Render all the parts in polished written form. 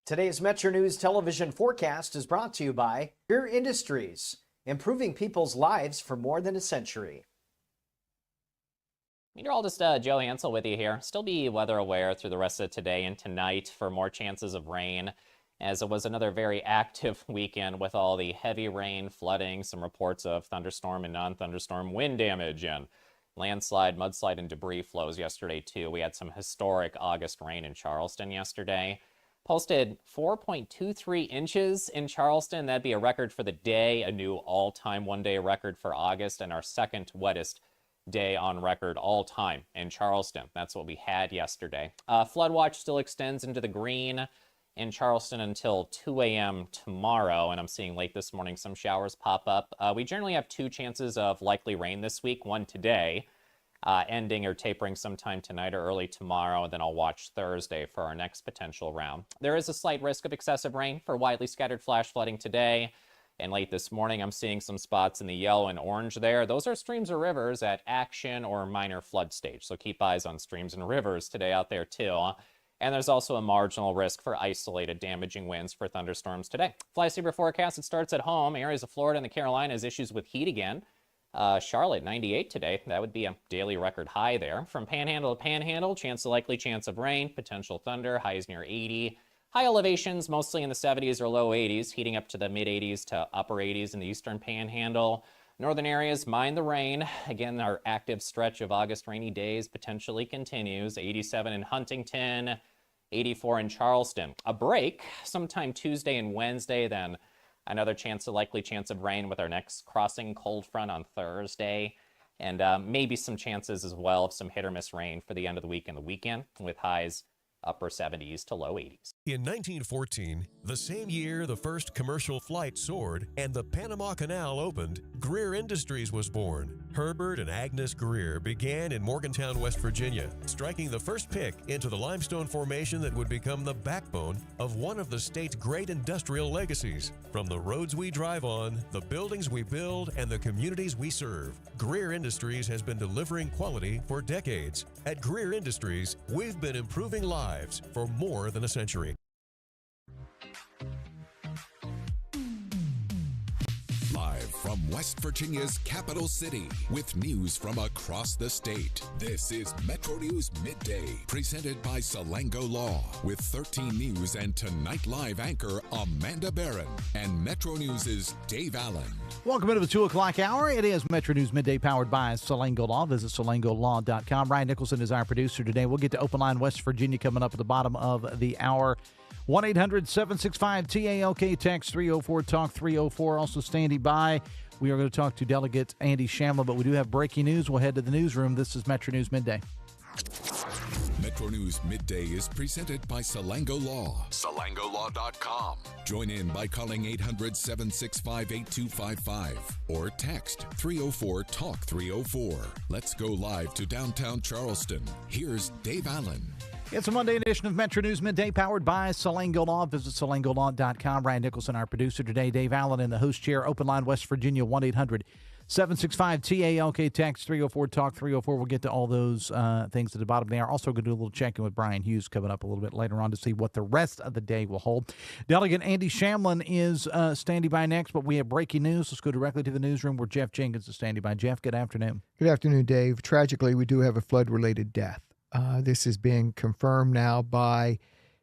Today's Metro News television forecast is brought to you by Greer Industries, improving people's lives for more than a century. Meteorologist Joe Hansel with you here. Still be weather aware through the rest of today and tonight for more chances of rain, as it was another very active weekend with all the heavy rain, flooding, some reports of thunderstorm and non-thunderstorm wind damage, and landslide, mudslide, and debris flows yesterday too. We had some historic August rain in Charleston yesterday. Posted 4.23 inches in Charleston. That'd be a record for the day, a new all-time one-day record for August, and our second wettest day on record all time in Charleston. That's what we had yesterday. Flood watch still extends into the green in Charleston until 2 a.m. tomorrow, and I'm seeing late this morning some showers pop up. We generally have 2 chances of likely rain this week, one today, ending or tapering sometime tonight or early tomorrow, and then I'll watch Thursday for our next potential round. There is a slight risk of excessive rain for widely scattered flash flooding today. And late this morning, I'm seeing some spots in the yellow and orange there. Those are streams or rivers at action or minor flood stage. So keep eyes on streams and rivers today out there too. And there's also a marginal risk for isolated damaging winds for thunderstorms today. Fly Saver forecast, it starts at home. Areas of Florida and the Carolinas, issues with heat again. Charlotte, 98 today. That would be a daily record high there. From panhandle to panhandle, likely chance of rain, potential thunder, highs near 80. High elevations, mostly in the 70s or low 80s, heating up to the mid-80s to upper 80s in the eastern panhandle. Northern areas, mind the rain. Again, our active stretch of August rainy days potentially continues. 87 in Huntington, 84 in Charleston. A break sometime Tuesday and Wednesday, then another likely chance of rain with our next crossing cold front on Thursday. And maybe some chances as well of some hit or miss rain for the end of the week and the weekend, with highs upper 70s to low 80s. In 1914, the same year the first commercial flight soared and the Panama Canal opened, Greer Industries was born. Herbert and Agnes Greer began in Morgantown, West Virginia, striking the first pick into the limestone formation that would become the backbone of one of the state's great industrial legacies. From the roads we drive on, the buildings we build, and the communities we serve, Greer Industries has been delivering quality for decades. At Greer Industries, we've been improving lives for more than a century. Live from West Virginia's capital city with news from across the state. This is Metro News Midday, presented by Salango Law, with 13 News and Tonight Live anchor Amanda Barron and Metro News' Dave Allen. Welcome into the 2 o'clock hour. It is Metro News Midday, powered by Salango Law. Visit salangolaw.com. Ryan Nicholson is our producer today. We'll get to Open Line West Virginia coming up at the bottom of the hour. 1-800-765-TALK, text 304-TALK 304. Also standing by, we are going to talk to Delegate Andy Shamblin, but we do have breaking news. We'll head to the newsroom. This is Metro News Midday. Metro News Midday is presented by Salango Law. SalangoLaw.com. Join in by calling 800-765-8255 or text 304-TALK 304. Let's go live to downtown Charleston. Here's Dave Allen. It's a Monday edition of Metro News Midday, powered by Salango Law. Visit salangolaw.com. Ryan Nicholson, our producer today. Dave Allen in the host chair. Open line West Virginia, 1-800-765-TALK, text 304-TALK 304. We'll get to all those things at the bottom there. Also going to do a little check-in with Brian Hughes coming up a little bit later on to see what the rest of the day will hold. Delegate Andy Shamblin is standing by next, but we have breaking news. Let's go directly to the newsroom where Jeff Jenkins is standing by. Jeff, good afternoon. Good afternoon, Dave. Tragically, we do have a flood-related death. This is being confirmed now by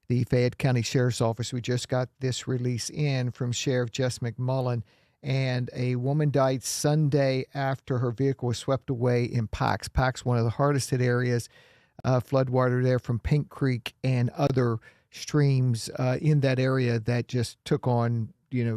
the Fayette County Sheriff's Office. We just got this release in from Sheriff Jess McMullen, and a woman died Sunday after her vehicle was swept away in Pax. Pax, one of the hardest hit areas, floodwater there from Pink Creek and other streams in that area that just took on,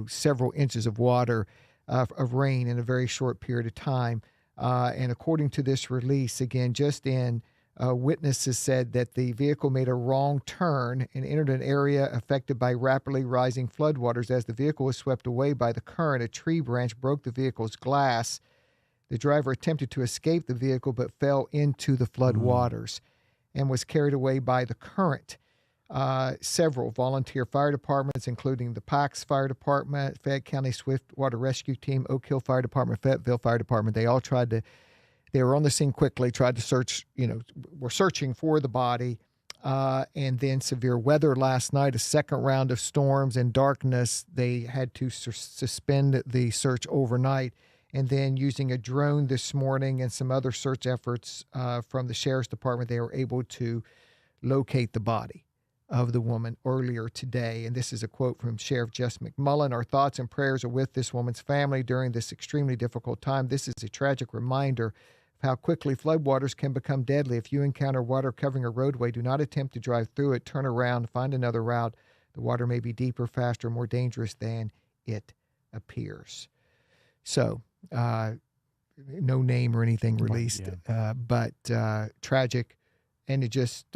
several inches of water, of rain in a very short period of time. And according to this release, again, just in witnesses said that the vehicle made a wrong turn and entered an area affected by rapidly rising floodwaters. As the vehicle was swept away by the current, a tree branch broke the vehicle's glass. The driver attempted to escape the vehicle but fell into the floodwaters and was carried away by the current. Several volunteer fire departments, including the Pax Fire Department, Fayette County Swiftwater Rescue Team, Oak Hill Fire Department, Fayetteville Fire Department, they were on the scene quickly, tried to search, were searching for the body. and then severe weather last night, a second round of storms and darkness. They had to suspend the search overnight. And then using a drone this morning and some other search efforts from the Sheriff's Department, they were able to locate the body of the woman earlier today. And this is a quote from Sheriff Jess McMullen. Our thoughts and prayers are with this woman's family during this extremely difficult time. This is a tragic reminder of how quickly floodwaters can become deadly. If you encounter water covering a roadway, do not attempt to drive through it. Turn around, find another route. The water may be deeper, faster, more dangerous than it appears. So, no name or anything released, but tragic. And it just,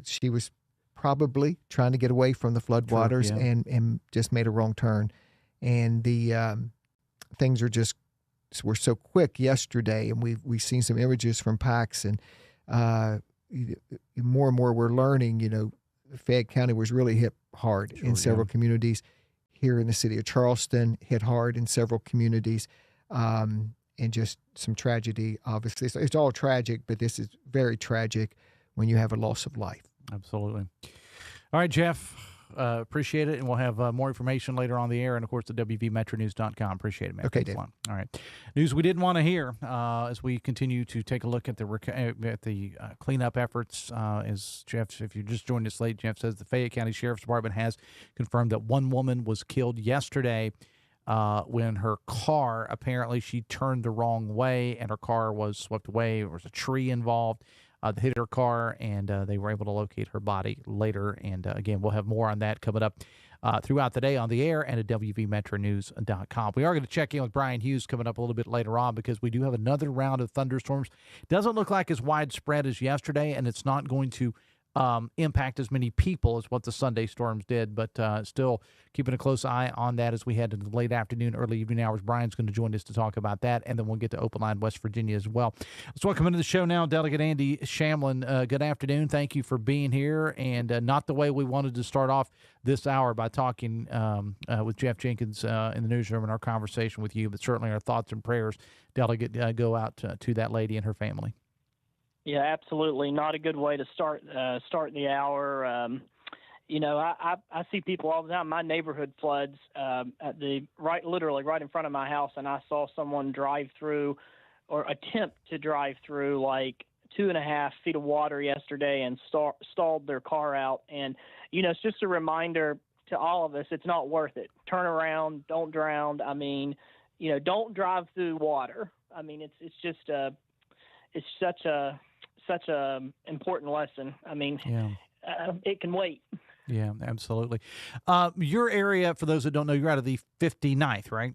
she was probably trying to get away from the floodwaters and just made a wrong turn. And the things were so quick yesterday, and we've seen some images from PAX, and more and more we're learning, Fayette County was really hit hard in several communities. Here in the city of Charleston, hit hard in several communities, and just some tragedy, obviously. So it's all tragic, but this is very tragic when you have a loss of life. Absolutely. All right, Jeff, appreciate it, and we'll have more information later on the air, and, of course, the WVMetroNews.com. Appreciate it, man. Okay, Thanks Dave. a lot. All right. News we didn't want to hear as we continue to take a look at the cleanup efforts. As Jeff, if you just joined us late, Jeff says the Fayette County Sheriff's Department has confirmed that one woman was killed yesterday when her car, apparently she turned the wrong way and her car was swept away. There was a tree involved. That hit her car, and they were able to locate her body later. And, again, we'll have more on that coming up throughout the day on the air and at WVMetroNews.com. We are going to check in with Brian Hughes coming up a little bit later on because we do have another round of thunderstorms. Doesn't look like as widespread as yesterday, and it's not going to impact as many people as what the Sunday storms did, but still keeping a close eye on that as we head into the late afternoon, early evening hours. Brian's going to join us to talk about that, and then we'll get to Open Line West Virginia as well. Let's welcome into the show now Delegate Andy Shamblin. Good afternoon. Thank you for being here, and not the way we wanted to start off this hour by talking with Jeff Jenkins in the newsroom and our conversation with you, but certainly our thoughts and prayers, Delegate, go out to that lady and her family. Yeah, absolutely. Not a good way to start the hour. I see people all the time. My neighborhood floods literally right in front of my house, and I saw someone drive through or attempt to drive through like 2.5 feet of water yesterday and stalled their car out. And it's just a reminder to all of us, it's not worth it. Turn around, don't drown. I mean, don't drive through water. I mean, it's such a important lesson. I mean, it can wait. Yeah, absolutely. Your area, for those that don't know, you're out of the 59th, right?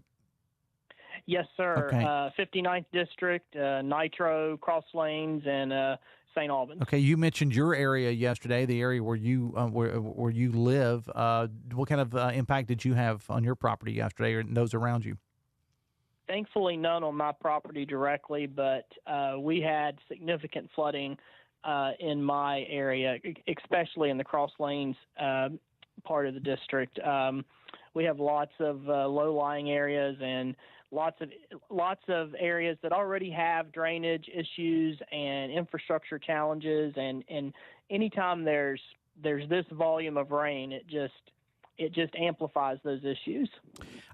Yes, sir. Okay. 59th District, Nitro, Cross Lanes, and St. Albans. Okay, you mentioned your area yesterday, the area where you where you live. What kind of impact did you have on your property yesterday or those around you? Thankfully, none on my property directly, but we had significant flooding in my area, especially in the Cross Lanes part of the district. We have lots of low-lying areas and lots of areas that already have drainage issues and infrastructure challenges. And anytime there's this volume of rain, it just amplifies those issues.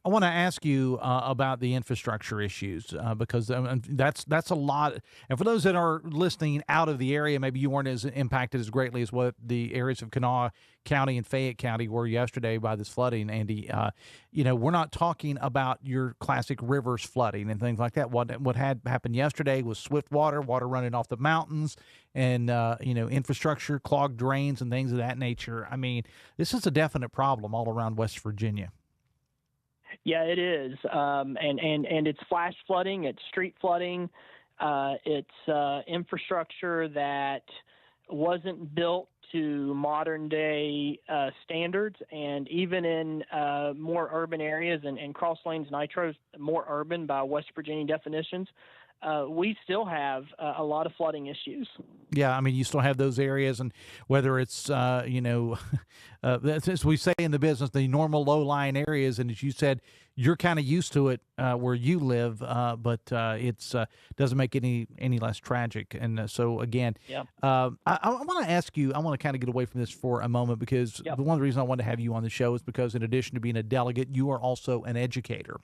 I want to ask you about the infrastructure issues because that's a lot. And for those that are listening out of the area, maybe you weren't as impacted as greatly as what the areas of Kanawha County and Fayette County were yesterday by this flooding, Andy. We're not talking about your classic rivers flooding and things like that. What had happened yesterday was swift water running off the mountains, and infrastructure, clogged drains, and things of that nature. I mean, this is a definite problem all around West Virginia. Yeah, it is, and it's flash flooding, it's street flooding, it's infrastructure that wasn't built to modern day standards, and even in more urban areas, and Cross Lanes Nitro's more urban by West Virginia definitions, we still have a lot of flooding issues. Yeah, I mean, you still have those areas, and whether it's, as we say in the business, the normal low-lying areas, and as you said, you're kind of used to it where you live, but it's doesn't make it any less tragic. And so, again, Yeah. I want to ask you, I want to kind of get away from this for a moment because Yep. the one of the reasons I wanted to have you on the show is because in addition to being a delegate, you are also an educator.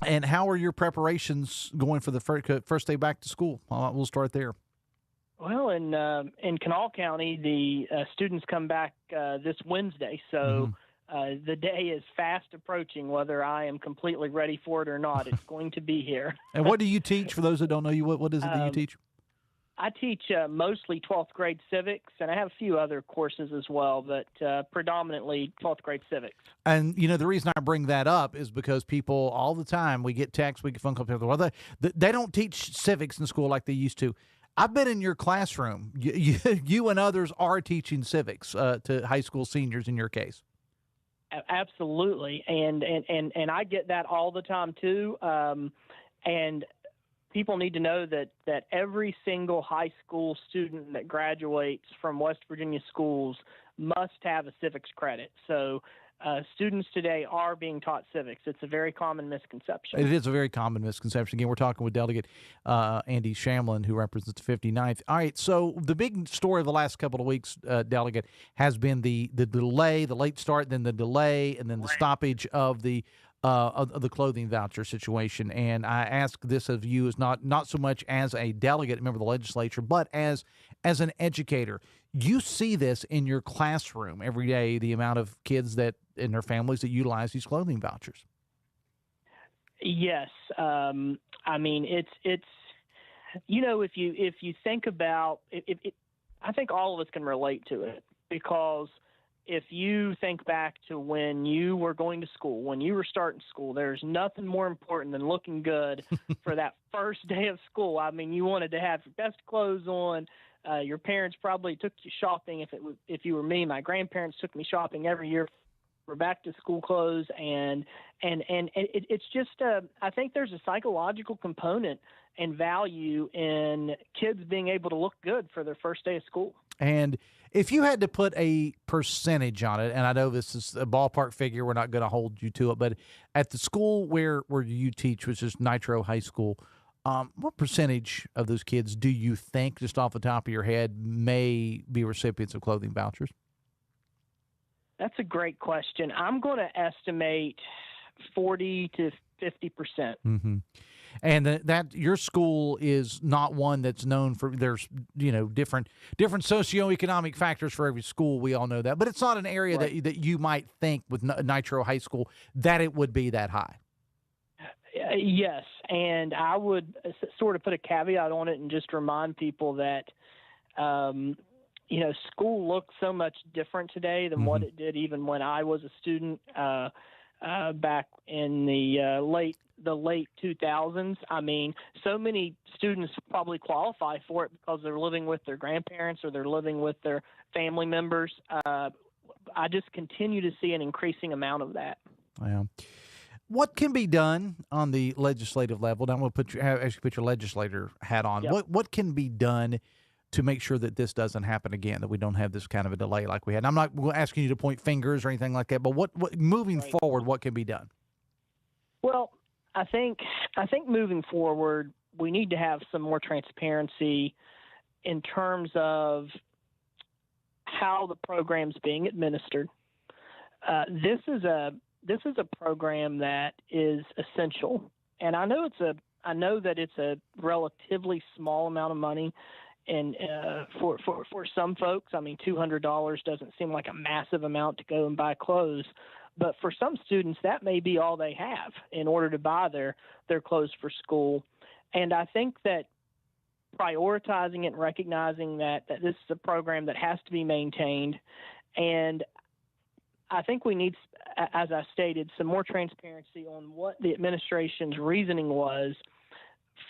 And how are your preparations going for the first day back to school? We'll start there. Well, in Kanawha County, the students come back this Wednesday, so the day is fast approaching. Whether I am completely ready for it or not, it's going to be here. And what do you teach? For those that don't know you, what is it that you teach? I teach mostly 12th grade civics, and I have a few other courses as well, but predominantly 12th grade civics. And, the reason I bring that up is because people all the time, we get texts, we get phone calls, well, they don't teach civics in school like they used to. I've been in your classroom. You and others are teaching civics to high school seniors in your case. Absolutely, and I get that all the time too. And people need to know that every single high school student that graduates from West Virginia schools must have a civics credit. So students today are being taught civics. It's a very common misconception. It is a very common misconception. Again, we're talking with Delegate Andy Shamblin, who represents the 59th. All right, so the big story of the last couple of weeks, Delegate, has been the delay, the late start, then the delay, and then the stoppage of the clothing voucher situation. And I ask this of you as not so much as a delegate, member of the legislature, but as an educator. You see this in your classroom every day, the amount of kids that and their families that utilize these clothing vouchers. Yes. I mean, it's if you think about it, I think all of us can relate to it, because if you think back to when you were going to school, when you were starting school, there's nothing more important than looking good for that first day of school. I mean, you wanted to have your best clothes on. Your parents probably took you shopping. If you were me, my grandparents took me shopping every year for back to school clothes, and it's just I think there's a psychological component and value in kids being able to look good for their first day of school. And if you had to put a percentage on it, and I know this is a ballpark figure, we're not going to hold you to it, but at the school where you teach, which is Nitro High School, what percentage of those kids do you think, just off the top of your head, may be recipients of clothing vouchers? That's a great question. I'm going to estimate 40 to 50%. Mm-hmm. And that your school is not one that's known for, there's different socioeconomic factors for every school. We all know that, but it's not an area Right. that you might think with Nitro High School that it would be that high. Yes, and I would sort of put a caveat on it and just remind people that, school looks so much different today than what it did even when I was a student back in the late 2000s. I mean, so many students probably qualify for it because they're living with their grandparents or they're living with their family members. I just continue to see an increasing amount of that. Yeah. What can be done on the legislative level? Now I'm going to ask you to put your legislator hat on. Yep. What can be done to make sure that this doesn't happen again, that we don't have this kind of a delay like we had? And I'm not asking you to point fingers or anything like that, but what moving forward, what can be done? Well, I think moving forward, we need to have some more transparency in terms of how the program's being administered. This is a program that is essential, and I know that it's a relatively small amount of money, and for some folks, I mean, $200 doesn't seem like a massive amount to go and buy clothes, but for some students, that may be all they have in order to buy their clothes for school. And I think that prioritizing it and recognizing that this is a program that has to be maintained, and I think we need, as I stated, some more transparency on what the administration's reasoning was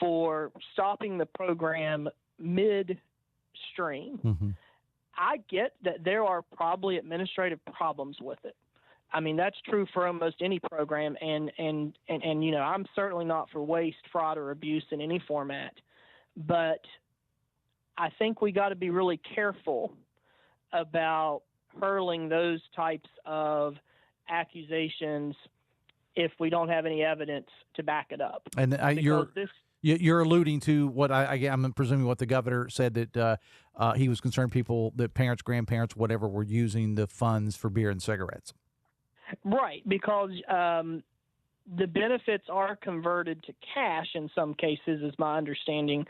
for stopping the program midstream. Mm-hmm. I get that there are probably administrative problems with it. I mean, that's true for almost any program, and I'm certainly not for waste, fraud, or abuse in any format. But I think we got to be really careful about hurling those types of accusations if we don't have any evidence to back it up. And you're alluding to what I'm presuming what the governor said, that he was concerned that parents, grandparents, whatever, were using the funds for beer and cigarettes. Right, because the benefits are converted to cash in some cases, is my understanding.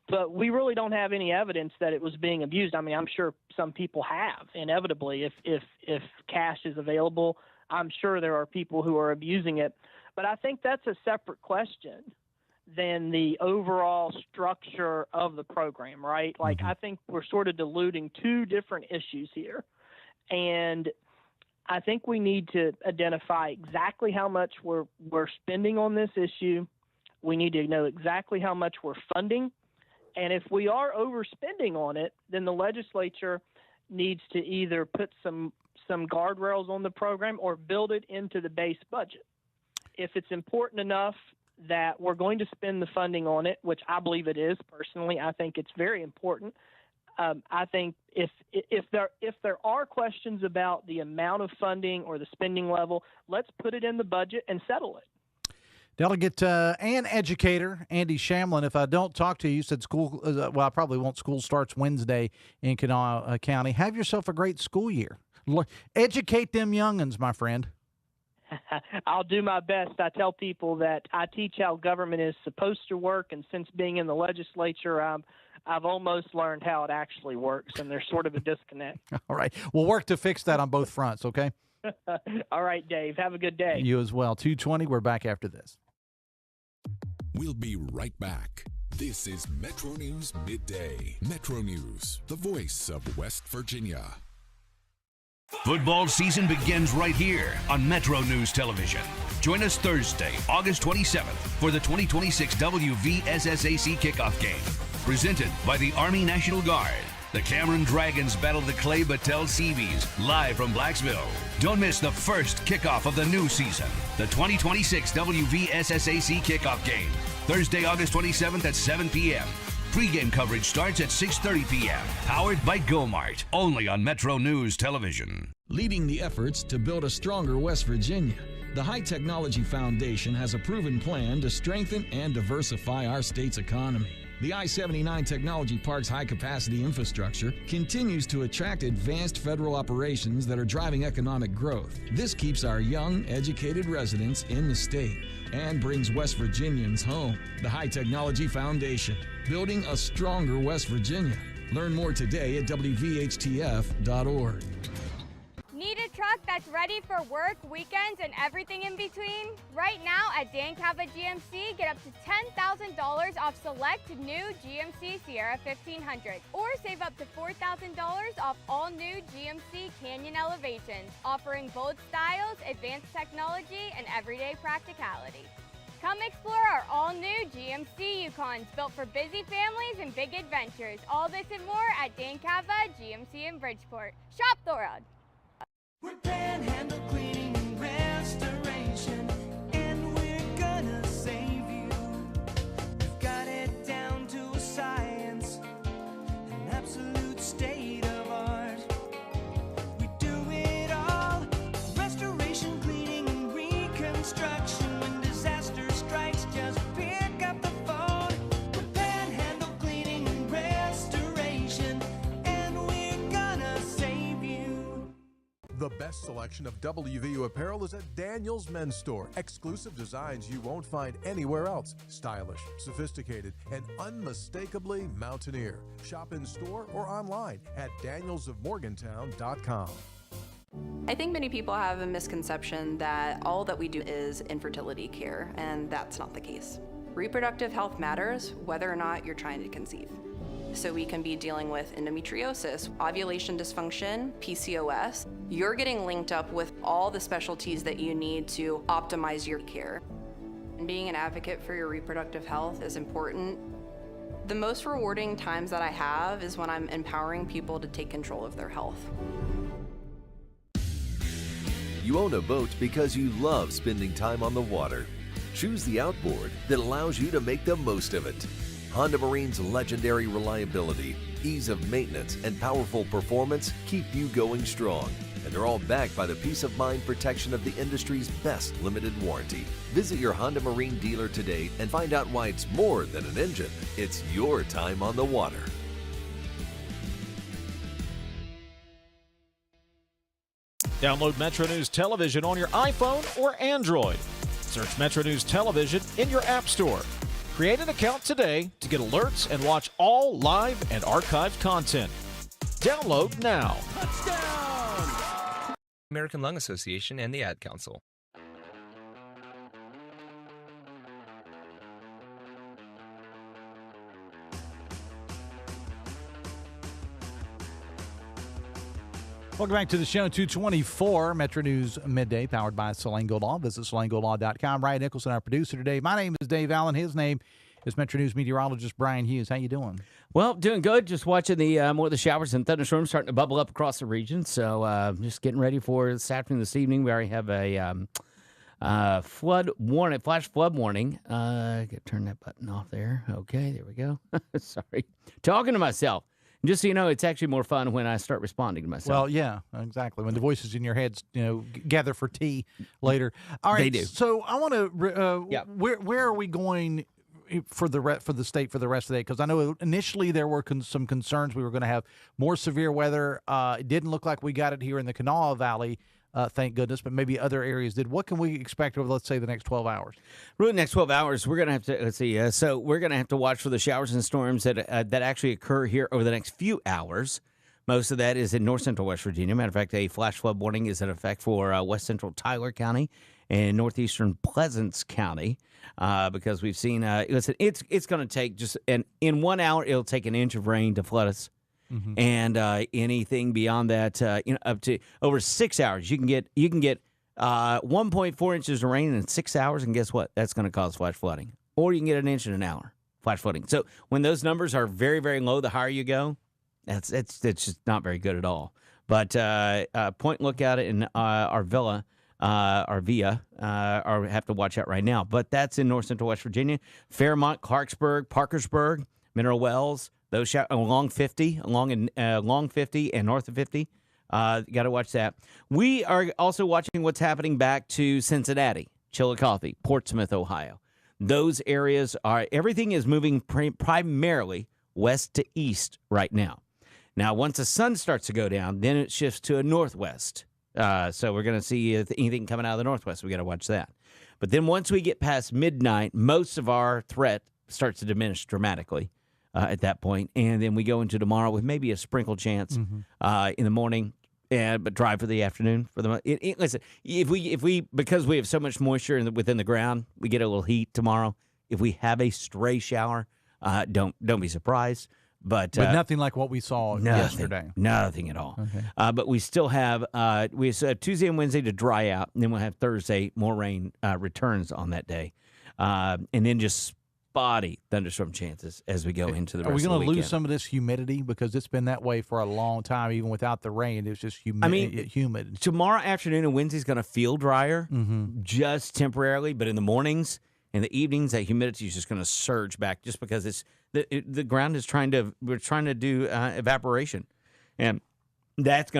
But we really don't have any evidence that it was being abused. I mean, I'm sure some people have, inevitably. If cash is available, I'm sure there are people who are abusing it. But I think that's a separate question than the overall structure of the program, right? Like, I think we're sort of diluting two different issues here. And I think we need to identify exactly how much we're spending on this issue. We need to know exactly how much we're funding. And if we are overspending on it, then the legislature needs to either put some guardrails on the program or build it into the base budget. If it's important enough that we're going to spend the funding on it, which I believe it is personally, I think it's very important. I think if there are questions about the amount of funding or the spending level, let's put it in the budget and settle it. Delegate and educator Andy Shamblin, if I don't talk to you, said school, well, I probably won't. School starts Wednesday in Kanawha County. Have yourself a great school year. Educate them young'uns, my friend. I'll do my best. I tell people that I teach how government is supposed to work, and since being in the legislature, I've almost learned how it actually works, and there's sort of a disconnect. All right. We'll work to fix that on both fronts, okay? All right, Dave. Have a good day. You as well. 2:20. We're back after this. We'll be right back. This is Metro News Midday. Metro News, the voice of West Virginia. Football season begins right here on Metro News Television. Join us Thursday, August 27th for the 2026 WVSSAC kickoff game. Presented by the Army National Guard. The Cameron Dragons battle the Clay Battelle Seabees live from Blacksville. Don't miss the first kickoff of the new season, the 2026 WVSSAC kickoff game. Thursday, August 27th at 7 p.m. Pre-game coverage starts at 6:30 p.m. Powered by GoMart, only on Metro News Television. Leading the efforts to build a stronger West Virginia, the High Technology Foundation has a proven plan to strengthen and diversify our state's economy. The I-79 Technology Park's high-capacity infrastructure continues to attract advanced federal operations that are driving economic growth. This keeps our young, educated residents in the state and brings West Virginians home. The High Technology Foundation, building a stronger West Virginia. Learn more today at WVHTF.org. Need a truck that's ready for work, weekends, and everything in between? Right now at Dan Cava GMC, get up to $10,000 off select new GMC Sierra 1500, or save up to $4,000 off all new GMC Canyon Elevations, offering bold styles, advanced technology, and everyday practicality. Come explore our all-new GMC Yukons, built for busy families and big adventures. All this and more at Dan Cava GMC in Bridgeport. Shop the world. We're Panhandle Cleaning and Restoration, and we're gonna save you. We've got it down to a science, an absolute state of art. We do it all, restoration, cleaning, and reconstruction. When disaster strikes, just pick up the phone. We're Panhandle Cleaning and Restoration, and we're gonna save you. The best selection of WVU apparel is at Daniel's Men's Store. Exclusive designs you won't find anywhere else. Stylish, sophisticated, and unmistakably mountaineer. Shop in store or online at danielsofmorgantown.com. I think many people have a misconception that all that we do is infertility care, and that's not the case. Reproductive health matters whether or not you're trying to conceive. So we can be dealing with endometriosis, ovulation dysfunction, PCOS. You're getting linked up with all the specialties that you need to optimize your care. And being an advocate for your reproductive health is important. The most rewarding times that I have is when I'm empowering people to take control of their health. You own a boat because you love spending time on the water. Choose the outboard that allows you to make the most of it. Honda Marine's legendary reliability, ease of maintenance, and powerful performance keep you going strong. And they're all backed by the peace of mind protection of the industry's best limited warranty. Visit your Honda Marine dealer today and find out why it's more than an engine. It's your time on the water. Download Metro News Television on your iPhone or Android. Search Metro News Television in your app store. Create an account today to get alerts and watch all live and archived content. Download now. American Lung Association and the Ad Council. Welcome back to the show, 224, Metro News Midday, powered by Salango Law. Visit salangolaw.com. Ryan Nicholson, our producer today. My name is Dave Allen. His name is Metro News meteorologist Brian Hughes. How you doing? Well, doing good. Just watching the more of the showers and thunderstorms starting to bubble up across the region. So just getting ready for this afternoon, this evening. We already have a flood warning, flash flood warning. Turn that button off there. Okay, there we go. Sorry. Talking to myself. Just so you know, it's actually more fun when I start responding to myself. Well, yeah, exactly. When the voices in your head, gather for tea later. All right. They do. So I want to. Where are we going for the state for the rest of the day? Because I know initially there were some concerns we were going to have more severe weather. It didn't look like we got it here in the Kanawha Valley. Thank goodness, but maybe other areas did. What can we expect over, let's say, the next 12 hours? Really, the next 12 hours, we're going to have to, let's see, so we're going to have to watch for the showers and storms that actually occur here over the next few hours. Most of that is in north central West Virginia. Matter of fact, a flash flood warning is in effect for west central Tyler County and northeastern Pleasance County because we've seen, listen, it's going to take in 1 hour, it'll take an inch of rain to flood us. Mm-hmm. And anything beyond that, up to over 6 hours, you can get 1.4 inches of rain in 6 hours, and guess what? That's going to cause flash flooding. Or you can get an inch in an hour, flash flooding. So when those numbers are very, very low, the higher you go, it's just not very good at all. But Point Lookout in Arvilla, have to watch out right now. But that's in north central West Virginia, Fairmont, Clarksburg, Parkersburg, Mineral Wells. Those along 50 and north of 50. Got to watch that. We are also watching what's happening back to Cincinnati, Chillicothe, Portsmouth, Ohio. Those areas everything is moving primarily west to east right now. Now, once the sun starts to go down, then it shifts to a northwest. So we're going to see anything coming out of the northwest. We got to watch that. But then once we get past midnight, most of our threat starts to diminish dramatically. At that point, and then we go into tomorrow with maybe a sprinkle chance in the morning, but dry for the afternoon. Listen, if we because we have so much moisture within the ground, we get a little heat tomorrow. If we have a stray shower, don't be surprised. But nothing like what we saw yesterday. Nothing at all. Okay. But we still have Tuesday and Wednesday to dry out, and then we'll have Thursday more rain returns on that day, and then just spotty thunderstorm chances as we go into the rest of the weekend. Are we going to lose some of this humidity? Because it's been that way for a long time, even without the rain. It's just humid. Tomorrow afternoon and Wednesday's going to feel drier, just temporarily, but in the mornings and the evenings, that humidity is just going to surge back just because the ground is we're trying to do evaporation. And that's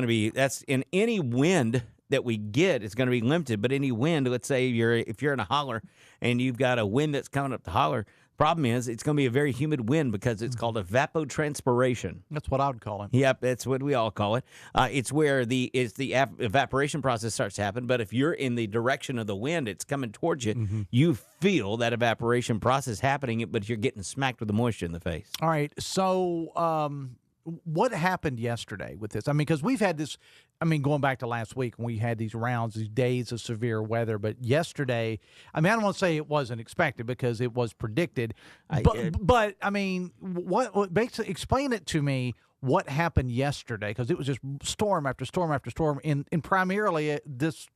in any wind that we get is going to be limited, but any wind, let's say if you're in a holler and you've got a wind that's coming up the holler, problem is it's going to be a very humid wind because it's called evapotranspiration. That's what I would call it. Yep, that's what we all call it. It's where the evaporation process starts to happen, but if you're in the direction of the wind, it's coming towards you, you feel that evaporation process happening, but you're getting smacked with the moisture in the face. All right, so what happened yesterday with this? I mean, because we've had this, going back to last week when we had these rounds, these days of severe weather. But yesterday, I don't want to say it wasn't expected because it was predicted. But what basically explain it to me what happened yesterday, because it was just storm after storm after storm in primarily this,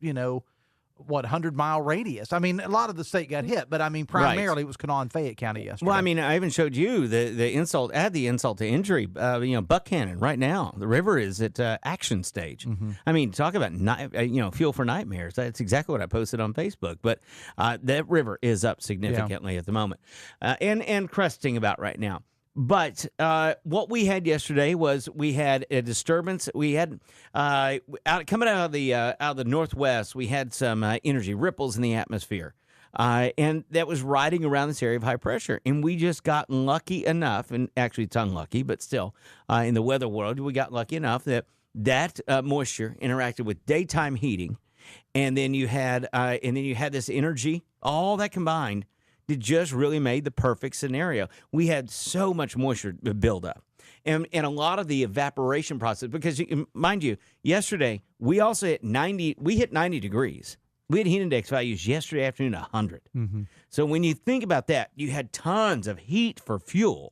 100-mile radius. I mean, a lot of the state got hit, but I mean, primarily it was Kanawha, Fayette County yesterday. Well, I mean, I even showed you the insult. Add the insult to injury. Buckhannon right now, the river is at action stage. I mean, talk about fuel for nightmares. That's exactly what I posted on Facebook. But that river is up significantly at the moment, and cresting about right now. But what we had yesterday was we had a disturbance. We had coming out of the northwest. We had some energy ripples in the atmosphere, and that was riding around this area of high pressure. And we just got lucky enough, and actually it's unlucky, but still, in the weather world, we got lucky enough that moisture interacted with daytime heating, and then you had this energy. All that combined, it just really made the perfect scenario. We had so much moisture build up. And a lot of the evaporation process, because mind you, yesterday we also hit 90. We hit 90 degrees. We had heat index values yesterday afternoon 100. So when you think about that, you had tons of heat for fuel,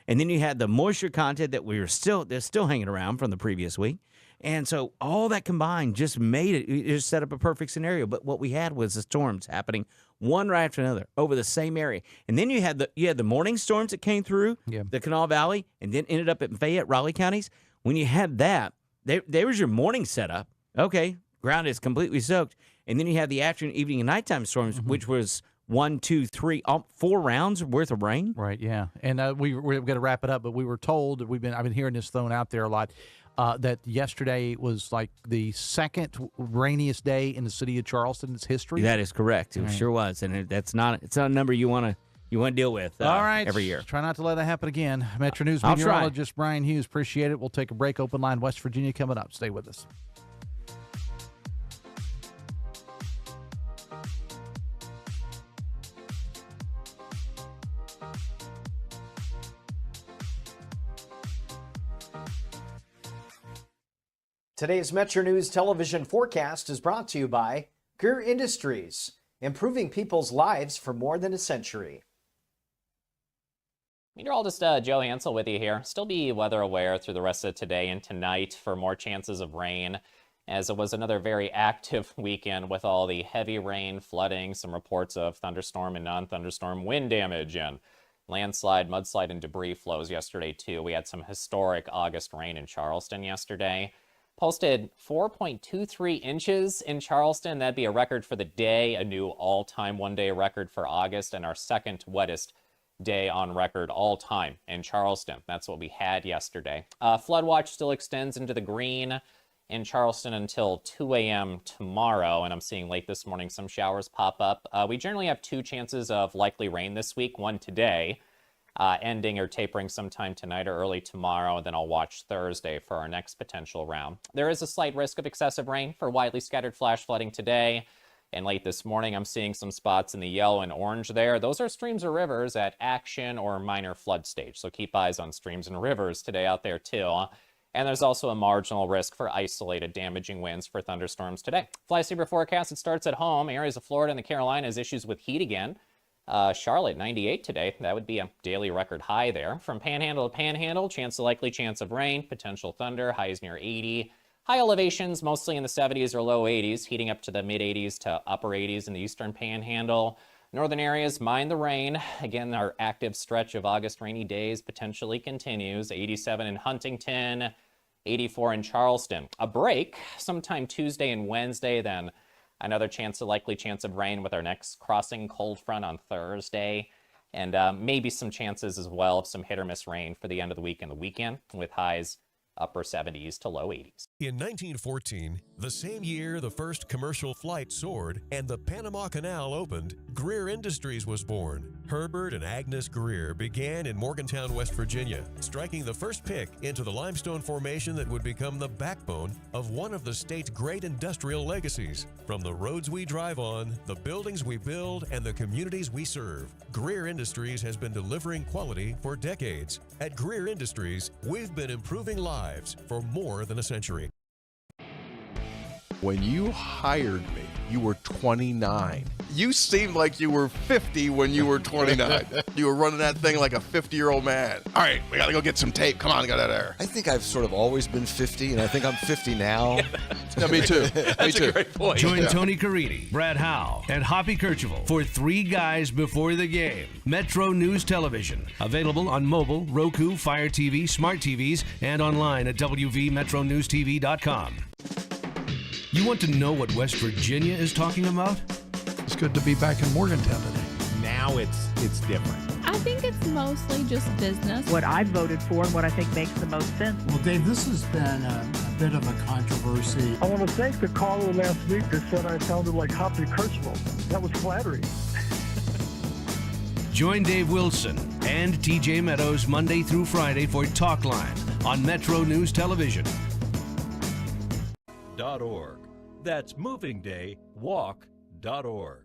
and then you had the moisture content that they're still hanging around from the previous week. And so all that combined just made it just set up a perfect scenario. But what we had was the storms happening one right after another over the same area. And then you had the morning storms that came through the Kanawha Valley and then ended up at Fayette, Raleigh counties. When you had that, there was your morning setup. Okay, ground is completely soaked. And then you had the afternoon, evening, and nighttime storms, which was 1, 2, 3, 4 rounds worth of rain. Right, yeah. And we're going to wrap it up, but we were told, I've been hearing this thrown out there a lot, that yesterday was like the second rainiest day in the city of Charleston's history. That is correct. It sure was, and it's not a number you want to deal with. All right, every year. Try not to let that happen again. Metro News I'll meteorologist Brian Hughes, appreciate it. We'll take a break. Open line West Virginia coming up. Stay with us. Today's Metro News television forecast is brought to you by Greer Industries, improving people's lives for more than a century. Meteorologist Joe Hansel with you here. Still be weather aware through the rest of today and tonight for more chances of rain, as it was another very active weekend with all the heavy rain, flooding, some reports of thunderstorm and non-thunderstorm wind damage, and landslide, mudslide, and debris flows yesterday too. We had some historic August rain in Charleston yesterday. Posted 4.23 inches in Charleston. That'd be a record for the day, a new all-time one-day record for August, and our second wettest day on record all-time in Charleston. That's what we had yesterday. Flood watch still extends into the green in Charleston until 2 a.m. tomorrow, and I'm seeing late this morning some showers pop up. We generally have 2 chances of likely rain this week, one today, ending or tapering sometime tonight or early tomorrow, and then I'll watch Thursday for our next potential round. There is a slight risk of excessive rain for widely scattered flash flooding today, and late this morning I'm seeing some spots in the yellow and orange there. Those are streams or rivers at action or minor flood stage, so keep eyes on streams and rivers today out there too. And there's also a marginal risk for isolated damaging winds for thunderstorms today. Fly Saver forecast, it starts at home. Areas of Florida and the Carolinas, issues with heat again. Charlotte, 98 today. That would be a daily record high there. From Panhandle to Panhandle, likely chance of rain, potential thunder, highs near 80. High elevations, mostly in the 70s or low 80s, heating up to the mid-80s to upper 80s in the eastern Panhandle. Northern areas, mind the rain. Again, our active stretch of August rainy days potentially continues. 87 in Huntington, 84 in Charleston. A break sometime Tuesday and Wednesday, then another likely chance of rain with our next crossing cold front on Thursday. And maybe some chances as well of some hit or miss rain for the end of the week and the weekend, with highs upper 70s to low 80s. In 1914, the same year the first commercial flight soared and the Panama Canal opened, Greer Industries was born. Herbert and Agnes Greer began in Morgantown, West Virginia, striking the first pick into the limestone formation that would become the backbone of one of the state's great industrial legacies. From the roads we drive on, the buildings we build, and the communities we serve, Greer Industries has been delivering quality for decades. At Greer Industries, we've been improving lives for more than a century. When you hired me, you were 29. You seemed like you were 50 when you were 29. You were running that thing like a 50-year-old man. All right, we got to go get some tape. Come on, get out of there. I think I've sort of always been 50, and I think I'm 50 now. Yeah, me too. Me too. A great point. Join Tony Caridi, Brad Howe, and Hoppy Kercheval for Three Guys Before the Game. Metro News Television. Available on mobile, Roku, Fire TV, smart TVs, and online at WVMetroNewsTV.com. You want to know what West Virginia is talking about? It's good to be back in Morgantown today. Now it's different. I think it's mostly just business. What I voted for and what I think makes the most sense. Well, Dave, this has been a bit of a controversy. I want to thank the caller last week that said I sounded like Hoppy Kercheval. That was flattering. Join Dave Wilson and TJ Meadows Monday through Friday for Talk Line on Metro News Television. .org. That's movingdaywalk.org.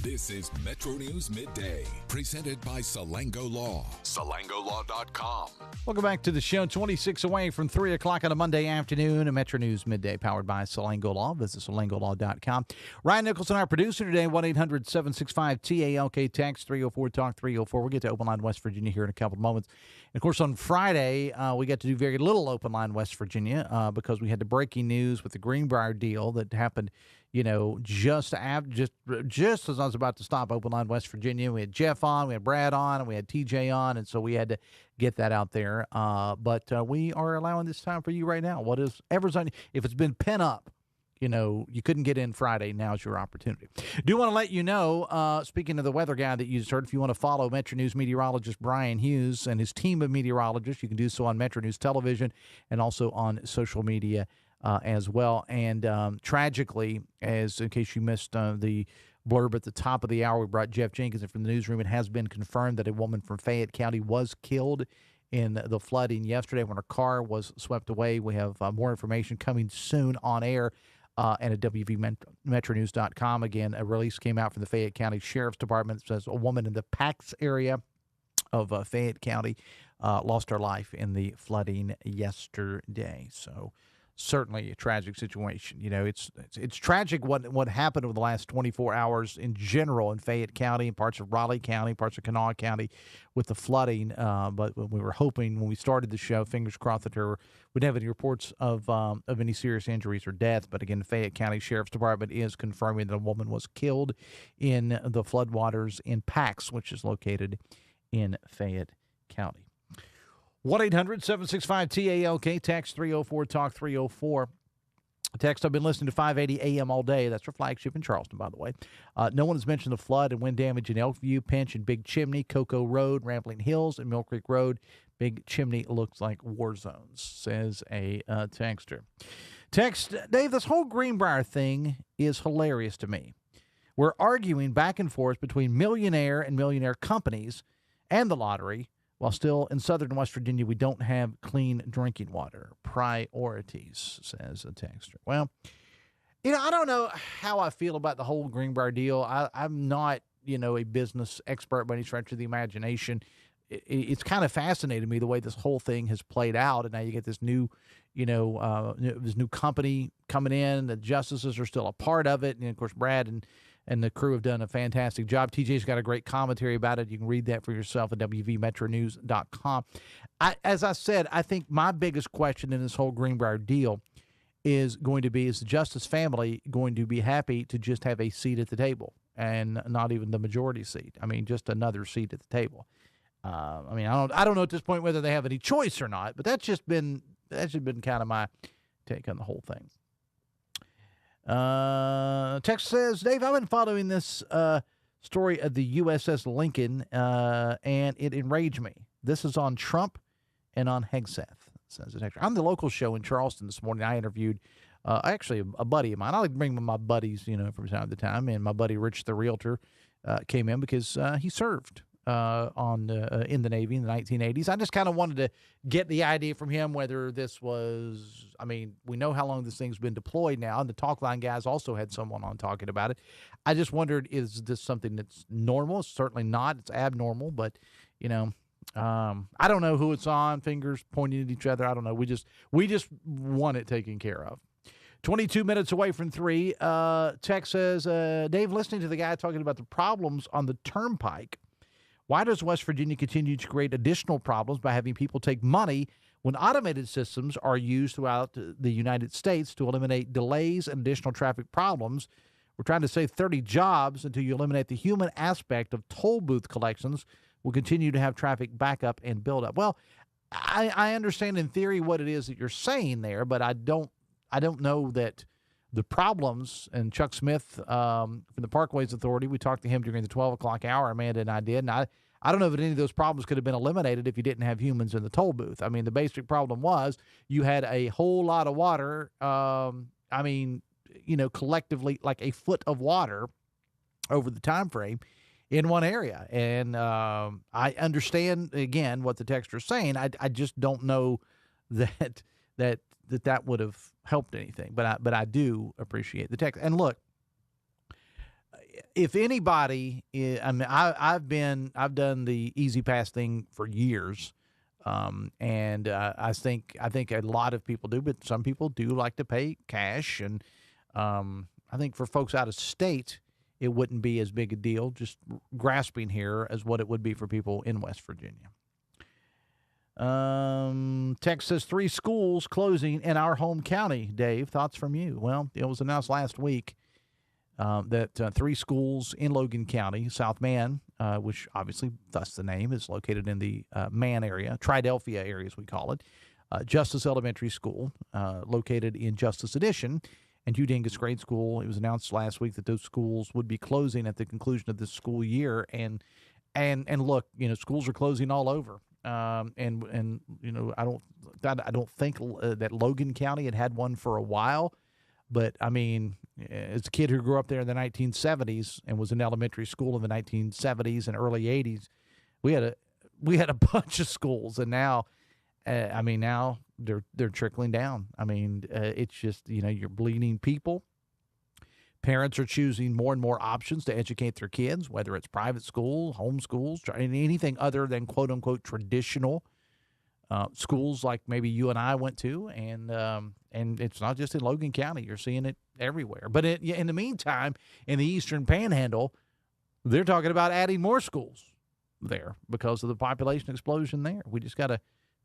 This is Metro News Midday, presented by Salango Law. SalangoLaw.com. Welcome back to the show. 26 away from 3 o'clock on a Monday afternoon. A Metro News Midday powered by Salango Law. Visit SalangoLaw.com. Ryan Nicholson, our producer today, 1-800-765-TALK. Text 304-TALK 304. We'll get to Open Line West Virginia here in a couple of moments. And of course, on Friday, we got to do very little Open Line West Virginia because we had the breaking news with the Greenbrier deal that happened, you know, just as I was about to stop Open Line West Virginia. We had Jeff on, we had Brad on, and we had TJ on, and so we had to get that out there. But we are allowing this time for you right now. Whatever's on, if it's been pent up, you know, you couldn't get in Friday, now's your opportunity. Do want to let you know, speaking of the weather guy that you just heard, if you want to follow Metro News meteorologist Brian Hughes and his team of meteorologists, you can do so on Metro News Television and also on social media as well. And tragically, as in case you missed the blurb at the top of the hour, we brought Jeff Jenkins in from the newsroom. It has been confirmed that a woman from Fayette County was killed in the flooding yesterday when her car was swept away. We have more information coming soon on air and at WVMetroNews.com. Again, a release came out from the Fayette County Sheriff's Department that says a woman in the Pax area of Fayette County lost her life in the flooding yesterday. So certainly a tragic situation. You know, it's tragic what happened over the last 24 hours in general in Fayette County and parts of Raleigh County, parts of Kanawha County with the flooding. But we were hoping when we started the show, fingers crossed, that there wouldn't have any reports of any serious injuries or death. But again, the Fayette County Sheriff's Department is confirming that a woman was killed in the floodwaters in Pax, which is located in Fayette County. 1-800-765-TALK, text 304-TALK 304. Text, I've been listening to 580 AM all day. That's our flagship in Charleston, by the way. No one has mentioned the flood and wind damage in Elkview, Pinch, and Big Chimney, Cocoa Road, Rambling Hills, and Mill Creek Road. Big Chimney looks like war zones, says a texter. Text, Dave, this whole Greenbrier thing is hilarious to me. We're arguing back and forth between millionaire and millionaire companies and the lottery, while still in southern West Virginia, we don't have clean drinking water. Priorities, says a texter. Well, you know, I don't know how I feel about the whole Greenbrier deal. I'm not, you know, a business expert by any stretch of the imagination. It's kind of fascinated me the way this whole thing has played out. And now you get this new, you know, this new company coming in. The justices are still a part of it. And, of course, Brad and the crew have done a fantastic job. TJ's got a great commentary about it. You can read that for yourself at WVMetroNews.com. As I said, I think my biggest question in this whole Greenbrier deal is going to be, is the Justice family going to be happy to just have a seat at the table and not even the majority seat? I mean, just another seat at the table. I mean, I don't know at this point whether they have any choice or not, but that's just been kind of my take on the whole thing. Text says, Dave, I've been following this story of the USS Lincoln, and it enraged me. This is on Trump and on Hegseth, says the texter. On the local show in Charleston this morning, I interviewed actually a buddy of mine. I like to bring my buddies, you know, from time to time, and my buddy Rich the Realtor came in because he served in the Navy in the 1980s. I just kind of wanted to get the idea from him whether this was, I mean, we know how long this thing's been deployed now, and the Talk Line guys also had someone on talking about it. I just wondered, is this something that's normal? It's certainly not. It's abnormal, but, you know, I don't know who it's on, fingers pointing at each other. I don't know. We just want it taken care of. 22 minutes away from 3. Text says, Dave, listening to the guy talking about the problems on the turnpike, why does West Virginia continue to create additional problems by having people take money when automated systems are used throughout the United States to eliminate delays and additional traffic problems? We're trying to save 30 jobs until you eliminate the human aspect of toll booth collections. We'll continue to have traffic backup and build up. Well, I understand in theory what it is that you're saying there, but I don't know that the problems, and Chuck Smith from the Parkways Authority, we talked to him during the 12 o'clock hour, Amanda and I did, and I don't know that any of those problems could have been eliminated if you didn't have humans in the toll booth. I mean, the basic problem was you had a whole lot of water, collectively like a foot of water over the time frame in one area. And I understand, again, what the texter is saying. I just don't know that would have helped anything. But I do appreciate the text. And look, if anybody, I've done the Easy Pass thing for years, and I think a lot of people do, but some people do like to pay cash. And I think for folks out of state, it wouldn't be as big a deal, just grasping here, as what it would be for people in West Virginia. Text says 3 schools closing in our home county. Dave, thoughts from you? Well, it was announced last week that 3 schools in Logan County, South Man, which obviously thus the name, is located in the Man area, Triadelphia area as we call it, Justice Elementary School, located in Justice Addition, and Hugh Dingus Grade School. It was announced last week that those schools would be closing at the conclusion of this school year. And look, schools are closing all over. I don't think that Logan County had one for a while, but I mean, as a kid who grew up there in the 1970s and was in elementary school in the 1970s and early 80s, we had a bunch of schools, and now they're trickling down. I mean, it's just, you're bleeding people. Parents are choosing more and more options to educate their kids, whether it's private school, home schools, anything other than quote unquote traditional schools like maybe you and I went to. And it's not just in Logan County. You're seeing it everywhere. But in the meantime, in the Eastern Panhandle, they're talking about adding more schools there because of the population explosion there. We just got to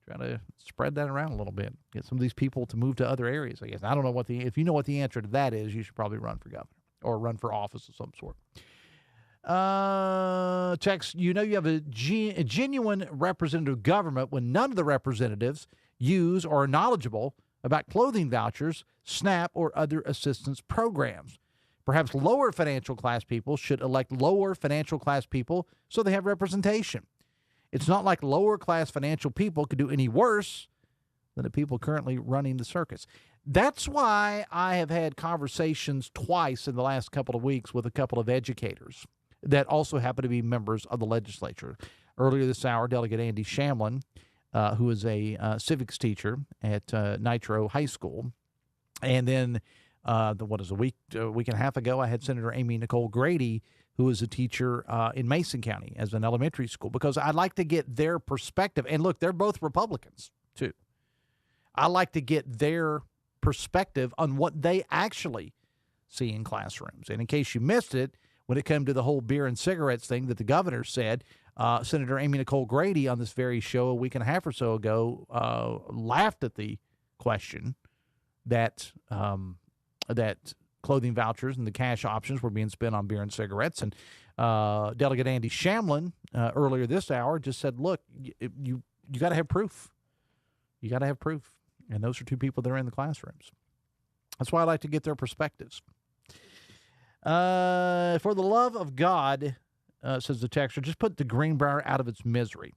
try to spread that around a little bit, get some of these people to move to other areas, I guess. I don't know if you know what the answer to that is, you should probably run for governor or run for office of some sort. Text, you have a genuine representative government when none of the representatives use or are knowledgeable about clothing vouchers, SNAP, or other assistance programs. Perhaps lower financial class people should elect lower financial class people so they have representation. It's not like lower-class financial people could do any worse than the people currently running the circus. That's why I have had conversations twice in the last couple of weeks with a couple of educators that also happen to be members of the legislature. Earlier this hour, Delegate Andy Shamblin, who is a civics teacher at Nitro High School, and then a week and a half ago, I had Senator Amy Nicole Grady, who is a teacher in Mason County as an elementary school, because I'd like to get their perspective. And look, they're both Republicans, too. I like to get their perspective on what they actually see in classrooms. And in case you missed it, when it came to the whole beer and cigarettes thing that the governor said, Senator Amy Nicole Grady on this very show a week and a half or so ago laughed at the question that clothing vouchers and the cash options were being spent on beer and cigarettes. And Delegate Andy Shamblin earlier this hour just said, look, you got to have proof. You got to have proof. And those are 2 people that are in the classrooms. That's why I like to get their perspectives. For the love of God, says the texter, just put the Greenbrier out of its misery.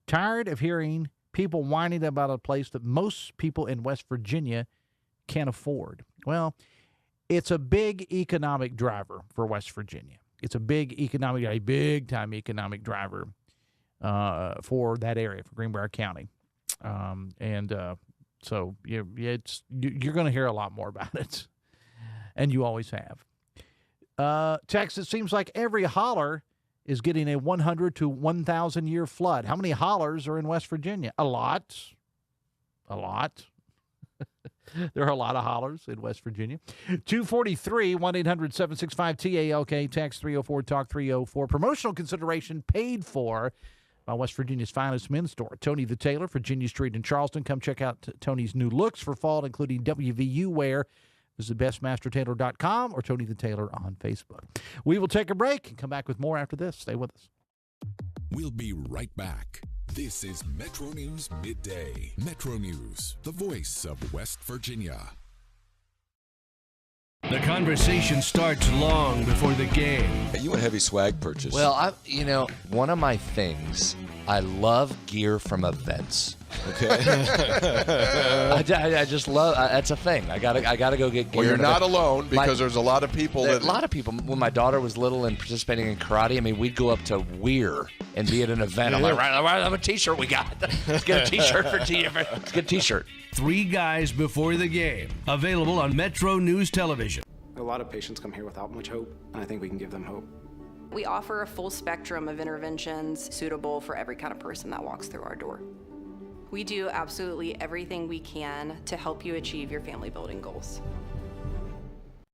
Tired of hearing people whining about a place that most people in West Virginia can't afford. Well, it's a big economic driver for West Virginia. It's a big time economic driver for that area, for Greenbrier County. So you're going to hear a lot more about it, and you always have. Text, it seems like every holler is getting a 100 to 1,000 year flood. How many hollers are in West Virginia? A lot. There are a lot of hollers in West Virginia. 243 1-800-765-TALK. Text 304-TALK-304. Promotional consideration paid for by West Virginia's finest men's store, Tony the Tailor, Virginia Street in Charleston. Come check out Tony's new looks for fall, including WVU wear. Visit bestmastertailor.com or Tony the Tailor on Facebook. We will take a break and come back with more after this. Stay with us. We'll be right back. This is Metro News Midday. Metro News, the voice of West Virginia. The conversation starts long before the game. You a heavy swag purchase? Well, one of my things, I love gear from events. Okay. I just love. That's a thing. I gotta go get gear. Well, you're not alone because there's a lot of people. A lot of people. When my daughter was little and participating in karate, I mean, we'd go up to Weir and be at an event. I'm like, right, how a T-shirt we got? Let's get a T-shirt for T. Let's get a T-shirt. 3 guys before the game. Available on Metro News Television. A lot of patients come here without much hope, and I think we can give them hope. We offer a full spectrum of interventions suitable for every kind of person that walks through our door. We do absolutely everything we can to help you achieve your family building goals.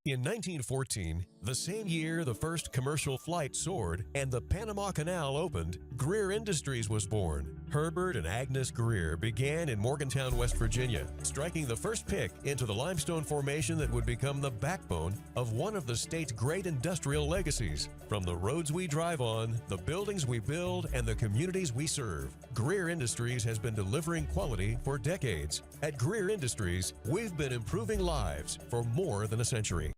In 1914, the same year the first commercial flight soared and the Panama Canal opened, Greer Industries was born. Herbert and Agnes Greer began in Morgantown, West Virginia, striking the first pick into the limestone formation that would become the backbone of one of the state's great industrial legacies. From the roads we drive on, the buildings we build, and the communities we serve, Greer Industries has been delivering quality for decades. At Greer Industries, we've been improving lives for more than a century.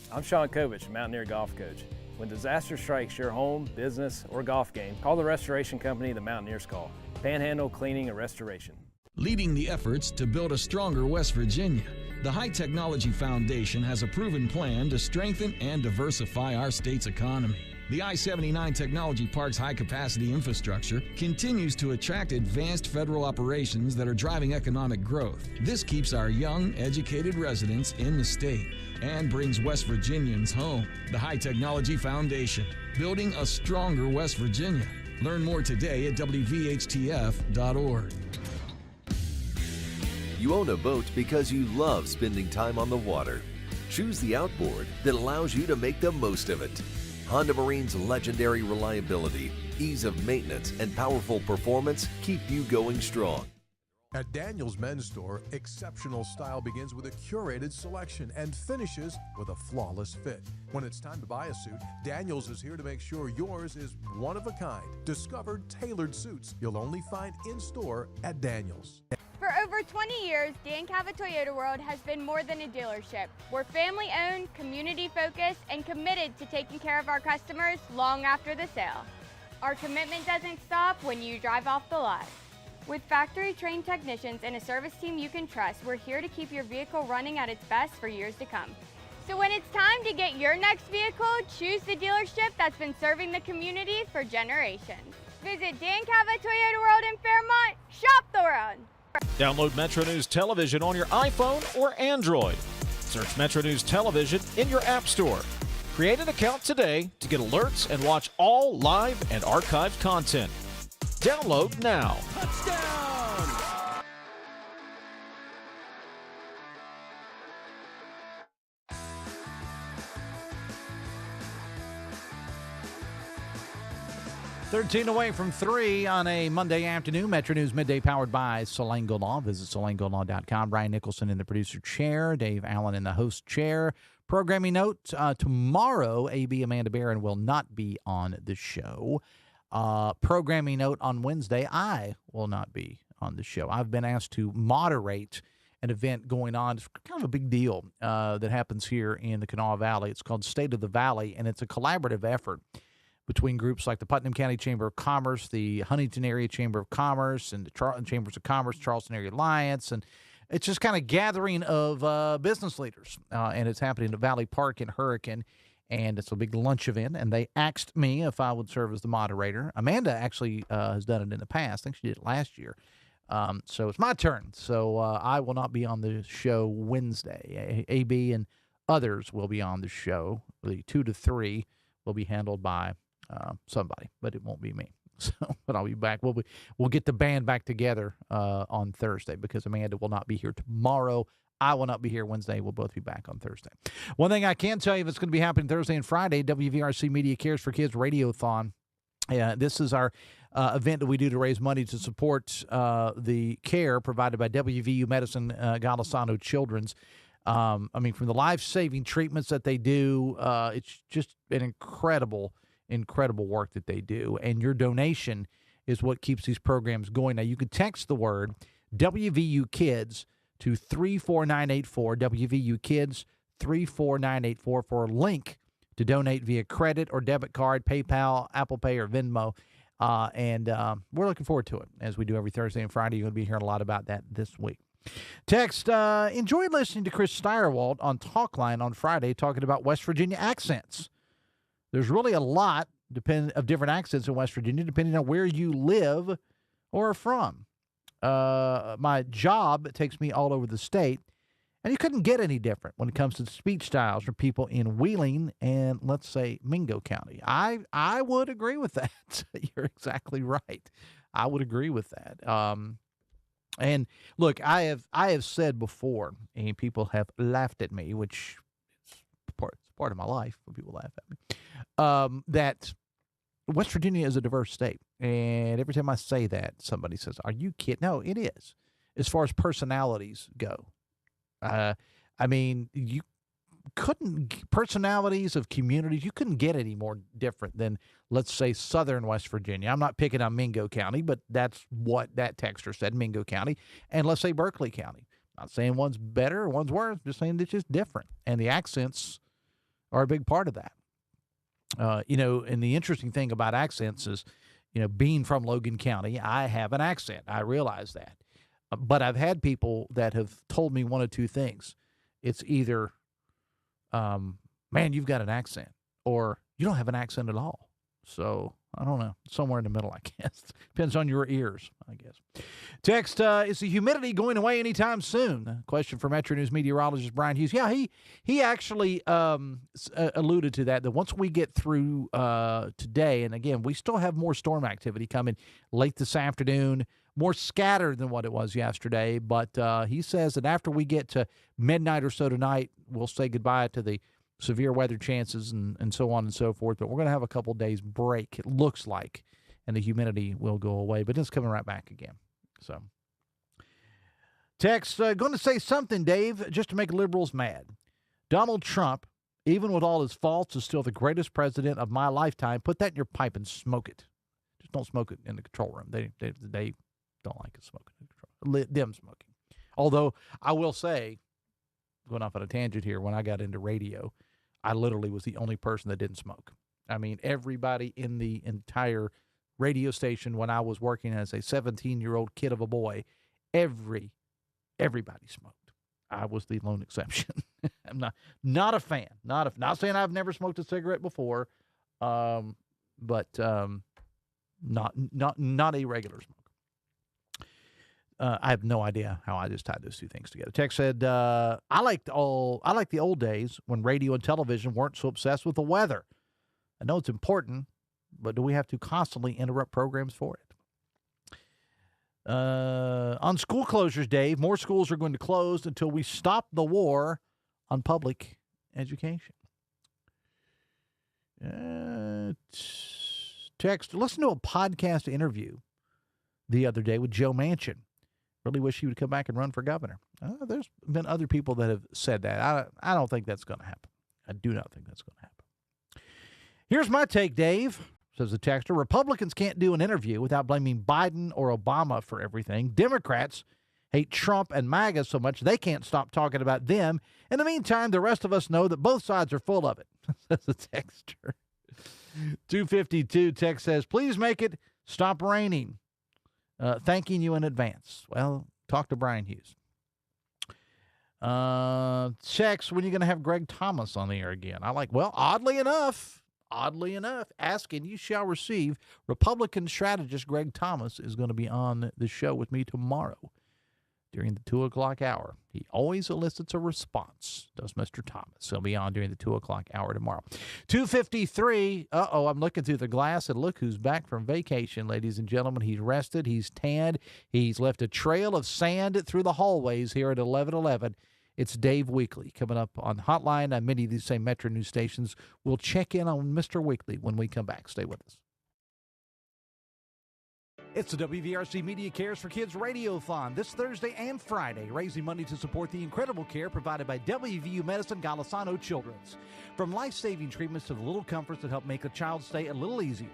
I'm Sean Kovich, Mountaineer Golf Coach. When disaster strikes your home, business, or golf game, call the restoration company the Mountaineers call. Panhandle Cleaning and Restoration. Leading the efforts to build a stronger West Virginia, the High Technology Foundation has a proven plan to strengthen and diversify our state's economy. The I-79 Technology Park's high-capacity infrastructure continues to attract advanced federal operations that are driving economic growth. This keeps our young, educated residents in the state and brings West Virginians home. The High Technology Foundation, building a stronger West Virginia. Learn more today at WVHTF.org. You own a boat because you love spending time on the water. Choose the outboard that allows you to make the most of it. Honda Marine's legendary reliability, ease of maintenance, and powerful performance keep you going strong. At Daniel's Men's Store, exceptional style begins with a curated selection and finishes with a flawless fit. When it's time to buy a suit, Daniel's is here to make sure yours is one of a kind. Discover tailored suits you'll only find in-store at Daniel's. For over 20 years, Dan Cava Toyota World has been more than a dealership. We're family-owned, community-focused, and committed to taking care of our customers long after the sale. Our commitment doesn't stop when you drive off the lot. With factory-trained technicians and a service team you can trust, we're here to keep your vehicle running at its best for years to come. So when it's time to get your next vehicle, choose the dealership that's been serving the community for generations. Visit Dan Cava Toyota World in Fairmont. Shop the road. Download Metro News Television on your iPhone or Android. Search Metro News Television in your App Store. Create an account today to get alerts and watch all live and archived content. Download now. Touchdown! $13 away from 3 on a Monday afternoon. Metro News Midday powered by Salango Law. Visit salangolaw.com. Brian Nicholson in the producer chair. Dave Allen in the host chair. Programming note, tomorrow, A.B. Amanda Barron will not be on the show. Programming note on Wednesday, I will not be on the show. I've been asked to moderate an event going on. It's kind of a big deal that happens here in the Kanawha Valley. It's called State of the Valley, and it's a collaborative effort between groups like the Putnam County Chamber of Commerce, the Huntington Area Chamber of Commerce, and the Charlton Chambers of Commerce, Charleston Area Alliance, and it's just kind of gathering of business leaders, and it's happening at Valley Park in Hurricane, and it's a big lunch event, and they asked me if I would serve as the moderator. Amanda actually has done it in the past. I think she did it last year. So it's my turn. So I will not be on the show Wednesday. AB and others will be on the show. The 2 to 3 will be handled by somebody, but it won't be me. So, but I'll be back. We'll get the band back together on Thursday because Amanda will not be here tomorrow. I will not be here Wednesday. We'll both be back on Thursday. One thing I can tell you that's going to be happening Thursday and Friday, WVRC Media Cares for Kids Radiothon. This is our event that we do to raise money to support the care provided by WVU Medicine Golisano Children's. From the life-saving treatments that they do, it's just an incredible work that they do. And your donation is what keeps these programs going. Now, you can text the word WVU Kids to 34984, WVU Kids 34984 for a link to donate via credit or debit card, PayPal, Apple Pay, or Venmo. And we're looking forward to it, as we do every Thursday and Friday. You're going to be hearing a lot about that this week. Text, enjoyed listening to Chris Steyerwalt on Talkline on Friday talking about West Virginia accents. There's really a lot of different accents in West Virginia, depending on where you live or are from. My job takes me all over the state, and you couldn't get any different when it comes to speech styles from people in Wheeling and, let's say, Mingo County. I would agree with that. You're exactly right. I would agree with that. And look, I have said before, and people have laughed at me, which is part of my life when people laugh at me, that West Virginia is a diverse state. And every time I say that, somebody says, "Are you kidding?" No, it is. As far as personalities go. You couldn't, personalities of communities, you couldn't get any more different than, let's say, southern West Virginia. I'm not picking on Mingo County, but that's what that texter said, Mingo County. And let's say Berkeley County. Not saying one's better or one's worse, just saying it's just different. And the accents are a big part of that. And the interesting thing about accents is, being from Logan County, I have an accent. I realize that. But I've had people that have told me one of two things. It's either, man, you've got an accent, or you don't have an accent at all. So I don't know. Somewhere in the middle, I guess. Depends on your ears, I guess. Text, is the humidity going away anytime soon? Question for Metro News meteorologist Brian Hughes. Yeah, he actually alluded to that once we get through today, and again, we still have more storm activity coming late this afternoon, more scattered than what it was yesterday, but he says that after we get to midnight or so tonight, we'll say goodbye to the severe weather chances and so on and so forth. But we're going to have a couple days break, it looks like, and the humidity will go away. But it's coming right back again. So, text, going to say something, Dave, just to make liberals mad. Donald Trump, even with all his faults, is still the greatest president of my lifetime. Put that in your pipe and smoke it. Just don't smoke it in the control room. They don't like it smoking in the control room. Them smoking. Although, I will say, going off on a tangent here, when I got into radio, I literally was the only person that didn't smoke. I mean, everybody in the entire radio station when I was working as a 17-year-old kid of a boy, everybody smoked. I was the lone exception. I'm not a fan. Not saying I've never smoked a cigarette before, but not a regular smoker. I have no idea how I just tied those two things together. Text said, I like the old days when radio and television weren't so obsessed with the weather. I know it's important, but do we have to constantly interrupt programs for it? On school closures, Dave, more schools are going to close until we stop the war on public education. Text, listen to a podcast interview the other day with Joe Manchin. Really wish he would come back and run for governor. There's been other people that have said that. I don't think that's going to happen. I do not think that's going to happen. Here's my take, Dave, says the texter. Republicans can't do an interview without blaming Biden or Obama for everything. Democrats hate Trump and MAGA so much they can't stop talking about them. In the meantime, the rest of us know that both sides are full of it. That's a texter. 252 text says, please make it stop raining. Thanking you in advance. Well, talk to Brian Hughes. Checks, when are you going to have Greg Thomas on the air again? Oddly enough, ask and you shall receive. Republican strategist Greg Thomas is going to be on the show with me tomorrow during the 2 o'clock hour. He always elicits a response, does Mr. Thomas. He'll be on during the 2 o'clock hour tomorrow. 2:53. I'm looking through the glass, and look who's back from vacation, ladies and gentlemen. He's rested. He's tanned. He's left a trail of sand through the hallways here at 11:11. It's Dave Weekly coming up on Hotline on many of these same Metro News stations. We'll check in on Mr. Weekly when we come back. Stay with us. It's the WVRC Media Cares for Kids Radiothon this Thursday and Friday, raising money to support the incredible care provided by WVU Medicine Golisano Children's. From life-saving treatments to the little comforts that help make a child's stay a little easier.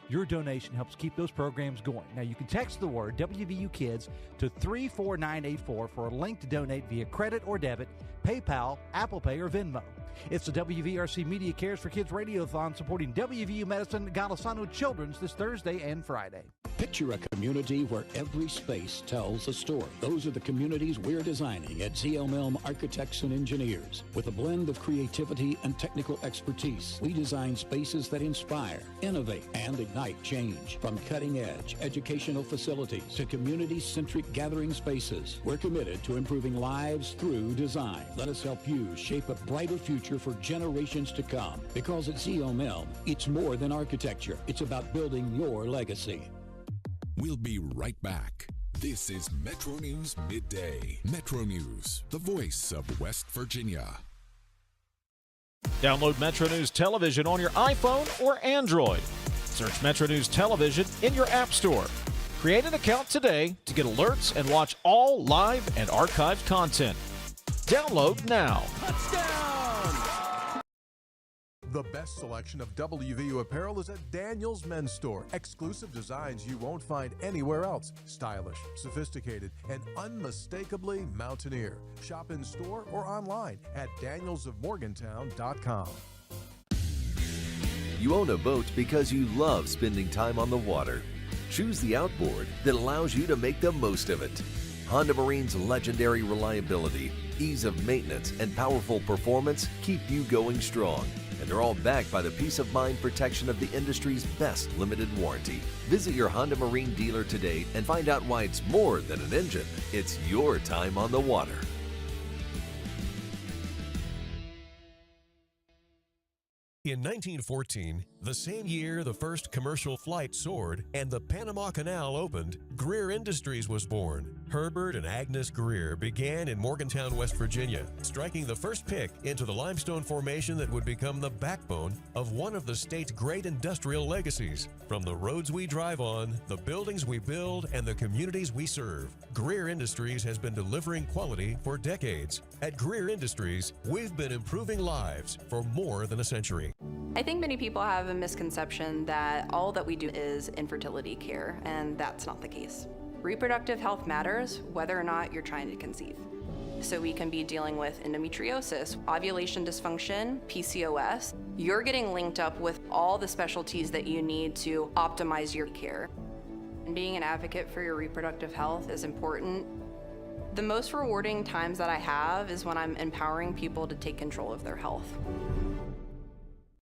Your donation helps keep those programs going. Now, you can text the word WVU Kids to 34984 for a link to donate via credit or debit, PayPal, Apple Pay, or Venmo. It's the WVRC Media Cares for Kids Radiothon supporting WVU Medicine Golisano Children's this Thursday and Friday. Picture a community where every space tells a story. Those are the communities we're designing at ZL Milne Architects and Engineers. With a blend of creativity and technical expertise, we design spaces that inspire, innovate, and ignite change. From cutting-edge educational facilities to community-centric gathering spaces, we're committed to improving lives through design. Let us help you shape a brighter future for generations to come. Because at ZL Milne, it's more than architecture. It's about building your legacy. We'll be right back. This is Metro News Midday. Metro News, the voice of West Virginia. Download Metro News Television on your iPhone or Android. Search Metro News Television in your app store. Create an account today to get alerts and watch all live and archived content. Download now. The best selection of WVU apparel is at Daniel's Men's Store. Exclusive designs you won't find anywhere else. Stylish, sophisticated, and unmistakably mountaineer. Shop in store or online at danielsofmorgantown.com. You own a boat because you love spending time on the water. Choose the outboard that allows you to make the most of it. Honda Marine's legendary reliability, ease of maintenance, and powerful performance keep you going strong. And they're all backed by the peace of mind protection of the industry's best limited warranty. Visit your Honda Marine dealer today and find out why it's more than an engine. It's your time on the water. In 1914, the same year the first commercial flight soared and the Panama Canal opened, Greer Industries was born. Herbert and Agnes Greer began in Morgantown, West Virginia, striking the first pick into the limestone formation that would become the backbone of one of the state's great industrial legacies. From the roads we drive on, the buildings we build, and the communities we serve, Greer Industries has been delivering quality for decades. At Greer Industries, we've been improving lives for more than a century. I think many people have a misconception that all that we do is infertility care, and that's not the case. Reproductive health matters whether or not you're trying to conceive. So we can be dealing with endometriosis, ovulation dysfunction, PCOS. You're getting linked up with all the specialties that you need to optimize your care. And being an advocate for your reproductive health is important. The most rewarding times that I have is when I'm empowering people to take control of their health.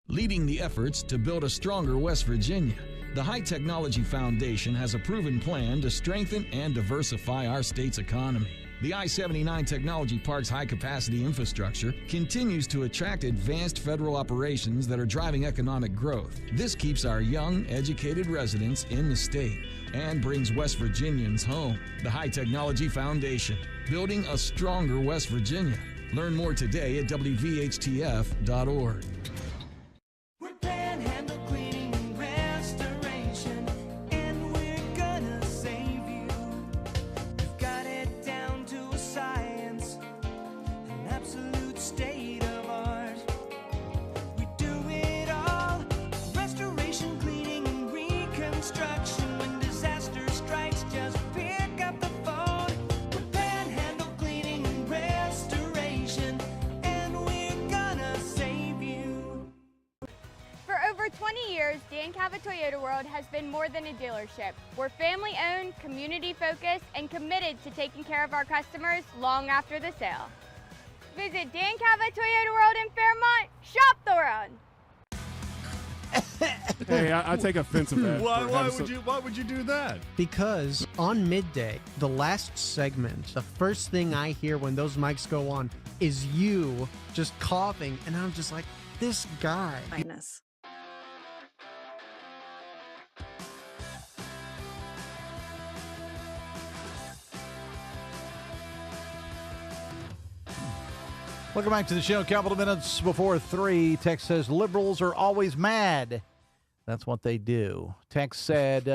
Leading the efforts to build a stronger West Virginia, the High Technology Foundation has a proven plan to strengthen and diversify our state's economy. The I-79 Technology Park's high-capacity infrastructure continues to attract advanced federal operations that are driving economic growth. This keeps our young, educated residents in the state and brings West Virginians home. The High Technology Foundation, building a stronger West Virginia. Learn more today at WVHTF.org. Cava Toyota World has been more than a dealership. We're family-owned, community-focused, and committed to taking care of our customers long after the sale. Visit Dan Cava Toyota World in Fairmont. Shop the road. Hey, I take offense at that. Why would you do that? Because on Midday, the last segment, the first thing I hear when those mics go on is you just coughing, and I'm just like, this guy. Kindness. Welcome back to the show. A couple of minutes before 3. Text says, liberals are always mad. That's what they do. Text said,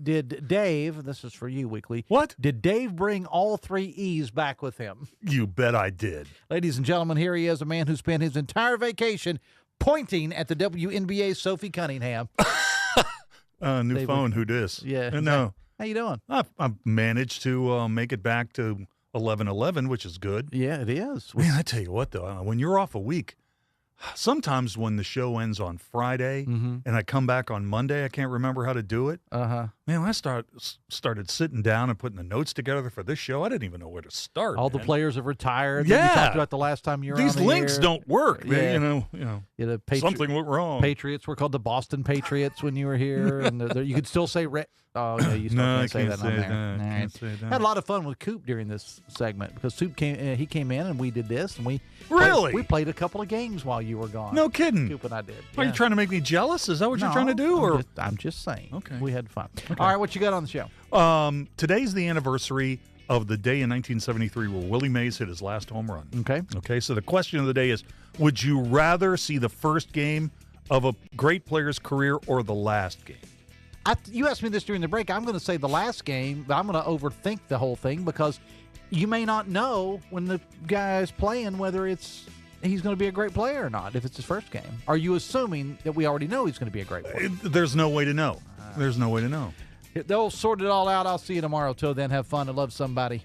did Dave, this is for you, Weekly. What? Did Dave bring all 3 E's back with him? You bet I did. Ladies and gentlemen, here he is, a man who spent his entire vacation pointing at the WNBA's Sophie Cunningham. New Dave, phone, who dis? Yeah. No. How you doing? I've managed to make it back to 11:11, which is good. Yeah, it is. Man, I tell you what, though, when you're off a week, sometimes when the show ends on Friday and I come back on Monday, I can't remember how to do it. Uh-huh. Man, when I started sitting down and putting the notes together for this show, I didn't even know where to start. All the players have retired. Yeah. You talked about the last time you were These on the links air. don't work. They, Yeah. the the something went wrong. Patriots were called the Boston Patriots when you were here, and you could still say Oh, yeah, you still No, can't say I that can't on say there. that. All right. Can't say that. Had a lot of fun with Coop during this segment because Coop came in and we did this, and we Really? we played a couple of games while you were gone. No kidding. Coop and I did. Are you trying to make me jealous? Is that what you're trying to do? Or I'm just saying. Okay. We had fun. Okay. All right, what you got on the show? Today's the anniversary of the day in 1973 where Willie Mays hit his last home run. Okay. Okay, so the question of the day is, would you rather see the first game of a great player's career or the last game? You asked me this during the break. I'm going to say the last game, but I'm going to overthink the whole thing because you may not know when the guy's playing whether he's going to be a great player or not if it's his first game. Are you assuming that we already know he's going to be a great player? There's no way to know. There's no way to know. They'll sort it all out. I'll see you tomorrow. Till then, have fun and love somebody.